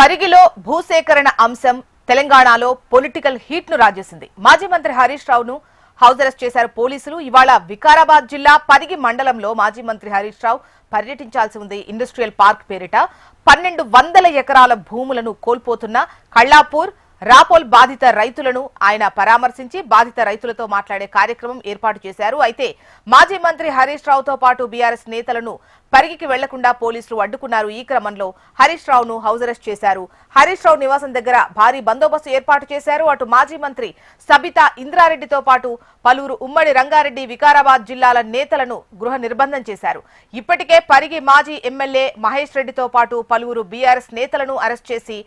పరిగిలో భూసేకరణ అంశం తెలంగాణలో పొలిటికల్ హీట్ ను రాజేసింది. మాజీ మంత్రి హరీష్ రావును హౌస్ అరెస్ట్ చేశారు పోలీసులు. ఇవాళ వికారాబాద్ జిల్లా పరిగి మండలంలో మాజీ మంత్రి హరీష్ రావు పర్యటించాల్సి ఉంది. ఇండస్ట్రియల్ పార్క్ పేరిట 1200 ఎకరాల భూములను కోల్పోతున్న కళ్ళాపూర్ రాపోల్ బాధిత రైతులను ఆయన పరామర్శించి బాధిత రైతులతో మాట్లాడే కార్యక్రమం ఏర్పాటు చేశారు. అయితే మాజీ మంత్రి హరీష్ రావుతో పాటు బీఆర్ఎస్ నేతలను పరిగికి వెళ్లకుండా పోలీసులు అడ్డుకున్నారు. ఈ క్రమంలో హరీష్ రావును హౌస్ అరెస్ట్ చేశారు. హరీష్ రావు నివాసం దగ్గర భారీ బందోబస్తు ఏర్పాటు చేశారు. అటు మాజీ మంత్రి సబితా ఇంద్రారెడ్డితో పాటు పలువురు ఉమ్మడి రంగారెడ్డి, వికారాబాద్ జిల్లాల నేతలను గృహ నిర్బంధం చేశారు. ఇప్పటికే పరిగి మాజీ ఎమ్మెల్యే మహేష్ రెడ్డితో పాటు పలువురు బీఆర్ఎస్ నేతలను అరెస్ట్ చేసి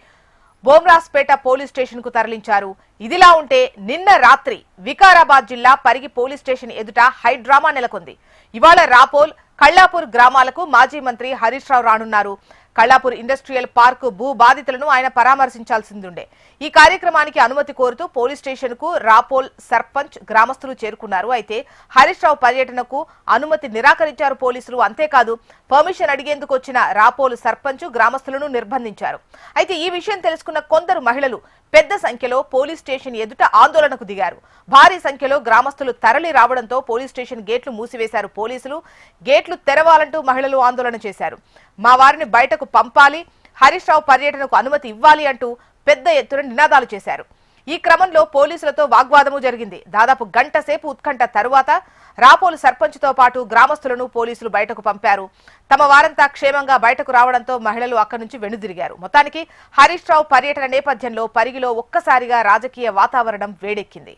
బోమ్రాస్పేట పోలీస్ స్టేషన్ కు తరలించారు. ఇదిలా ఉంటే నిన్న రాత్రి వికారాబాద్ జిల్లా పరిగి పోలీస్ స్టేషన్ ఎదుట హైడ్రామా నెలకొంది. ఇవాళ రాపోల్, కళ్ళాపూర్ గ్రామాలకు మాజీ మంత్రి హరీష్ రావు రానున్నారు. కళ్ళాపూర్ ఇండస్ట్రియల్ పార్క్ భూ బాధితులను ఆయన పరామర్శించాల్సిందుండే. ఈ కార్యక్రమానికి అనుమతి కోరుతూ పోలీస్ స్టేషన్ కు రాపోల్ సర్పంచ్, గ్రామస్తులు చేరుకున్నారు. అయితే హరీష్ రావు పర్యటనకు అనుమతి నిరాకరించారు పోలీసులు. అంతేకాదు పర్మిషన్ అడిగేందుకు వచ్చిన రాపోల్ సర్పంచ్, గ్రామస్తులను నిర్బంధించారు. అయితే ఈ విషయం తెలుసుకున్న కొందరు మహిళలు పెద్ద సంఖ్యలో పోలీస్ స్టేషన్ ఎదుట ఆందోళనకు దిగారు. భారీ సంఖ్యలో గ్రామస్తులు తరలి రావడంతో పోలీస్ స్టేషన్ గేట్లు మూసివేశారు పోలీసులు. గేట్లు తెరవాలంటూ మహిళలు ఆందోళన చేశారు. మా వారిని బయటకు పంపాలి, హరీష్ రావు పర్యటనకు అనుమతి ఇవ్వాలి అంటూ పెద్ద ఎత్తున నినాదాలు చేశారు. ఈ క్రమంలో పోలీసులతో వాగ్వాదము జరిగింది. దాదాపు గంట సేపు ఉత్కంఠ తరువాత రాపోలు సర్పంచ్తో పాటు గ్రామస్తులను పోలీసులు బయటకు పంపారు. తమ వారంతా క్షేమంగా బయటకు రావడంతో మహిళలు అక్కడి నుంచి వెనుదిరిగారు. మొత్తానికి హరీష్ రావు పర్యటన నేపథ్యంలో పరిగిలో ఒక్కసారిగా రాజకీయ వాతావరణం వేడెక్కింది.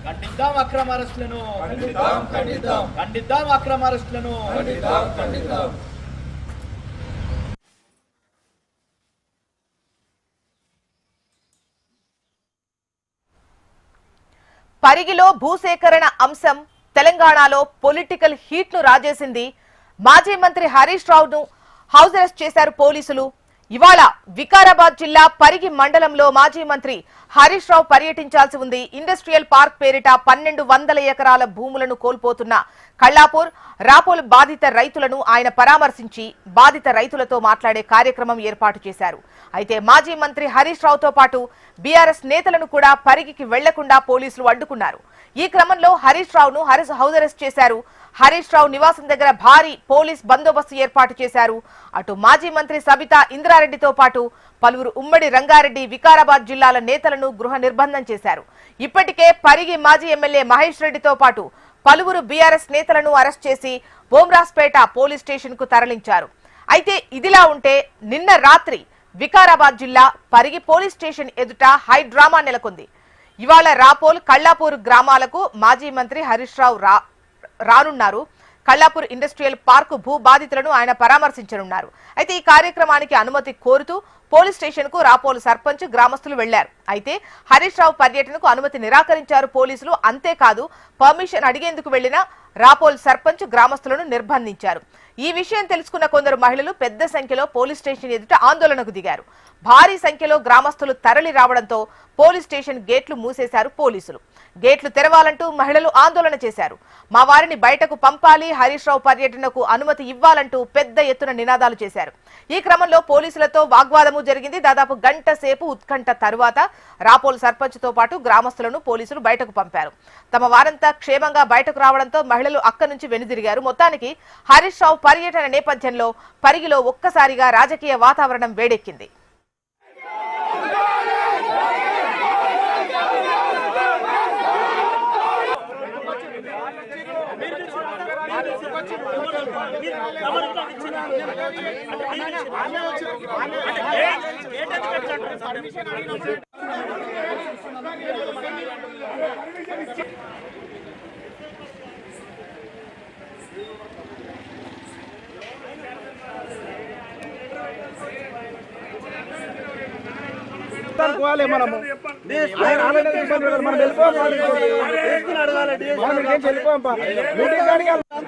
ఖండిద్దాం అక్రమ అరెస్టులను, ఖండిద్దాం అక్రమ అరెస్టులను. పరిగిలో భూసేకరణ అంశం తెలంగాణలో పొలిటికల్ హీట్ ను రాజేసింది. మాజీ మంత్రి హరీష్ రావును హౌస్ అరెస్ట్ చేశారు పోలీసులు. ఇవాళ వికారాబాద్ జిల్లా పరిగి మండలంలో మాజీ మంత్రి హరీష్ రావు పర్యటించాల్సి ఉంది. ఇండస్ట్రియల్ పార్క్ పేరిట 1200 ఎకరాల భూములను కోల్పోతున్న కళ్ళాపూర్, రాపోల్ బాధిత రైతులను ఆయన పరామర్శించి బాధిత రైతులతో మాట్లాడే కార్యక్రమం ఏర్పాటు చేశారు. అయితే మాజీ మంత్రి హరీష్ రావుతో పాటు బీఆర్ఎస్ నేతలను కూడా పరిగికి వెళ్లకుండా పోలీసులు అడ్డుకున్నారు. ఈ క్రమంలో హరీష్ రావును హౌస్ అరెస్ట్ చేశారు. హరీష్ రావు నివాసం దగ్గర భారీ పోలీస్ బందోబస్తు ఏర్పాటు చేశారు. అటు మాజీ మంత్రి సబితా ఇంద్రారెడ్డితో పాటు పలువురు ఉమ్మడి రంగారెడ్డి, వికారాబాద్ జిల్లాల నేతలను గృహ నిర్బంధం చేశారు. ఇప్పటికే పరిగి మాజీ ఎమ్మెల్యే మహేష్ రెడ్డితో పాటు పలువురు బీఆర్ఎస్ నేతలను అరెస్ట్ చేసి బోమ్రాస్పేట పోలీస్ స్టేషన్ కు తరలించారు. అయితే ఇదిలా ఉంటే నిన్న రాత్రి వికారాబాద్ జిల్లా పరిగి పోలీస్ స్టేషన్ ఎదుట హైడ్రామా నెలకొంది. ఇవాళ రాపోల్, కళ్ళాపూర్ గ్రామాలకు మాజీ మంత్రి హరీష్ రావు రానున్నారు. కళ్ళాపూర్ ఇండస్ట్రియల్ పార్క్ భూ బాధితులను ఆయన పరామర్శించనున్నారు. అయితే ఈ కార్యక్రమానికి అనుమతి కోరుతూ పోలీస్ స్టేషన్ కు రాపోలు సర్పంచ్, గ్రామస్తులు వెళ్లారు. అయితే హరీష్ రావు పర్యటనకు అనుమతి నిరాకరించారు పోలీసులు. అంతేకాదు పర్మిషన్ అడిగేందుకు వెళ్లిన రాపోల్ సర్పంచ్, గ్రామస్తులను నిర్బంధించారు. ఈ విషయం తెలుసుకున్న కొందరు మహిళలు పెద్ద సంఖ్యలో పోలీస్ స్టేషన్ ఎదుట ఆందోళనకు దిగారు. భారీ సంఖ్యలో గ్రామస్తులు తరలి రావడంతో పోలీస్ స్టేషన్ గేట్లు మూసేశారు పోలీసులు. గేట్లు తెరవాలంటూ మహిళలు ఆందోళన చేశారు. మా వారిని బయటకు పంపాలి, హరీష్ రావు పర్యటనకు అనుమతి ఇవ్వాలంటూ పెద్ద ఎత్తున నినాదాలు చేశారు. ఈ క్రమంలో పోలీసులతో వాగ్వాదము జరిగింది. దాదాపు గంట సేపు ఉత్కంఠ తరువాత రాపోల్ సర్పంచ్ తో పాటు గ్రామస్తులను పోలీసులు బయటకు పంపారు. తమ వారంతా క్షేమంగా బయటకు రావడంతో మహిళలు అక్కడి నుంచి వెనుదిరిగారు. మొత్తానికి హరీష్ రావు పర్యటన నేపథ్యంలో పరిగిలో ఒక్కసారిగా రాజకీయ వాతావరణం వేడెక్కింది. మొత్తానికి పోవాలి మనము. ఆయన ఆల్రెడీ ఇబ్బంది పెట్టారు. మనం వెళ్ళిపోవాలి. మనం ఏం వెళ్ళిపోం పా. మీటింగ్ కాడికి వెళ్దాం.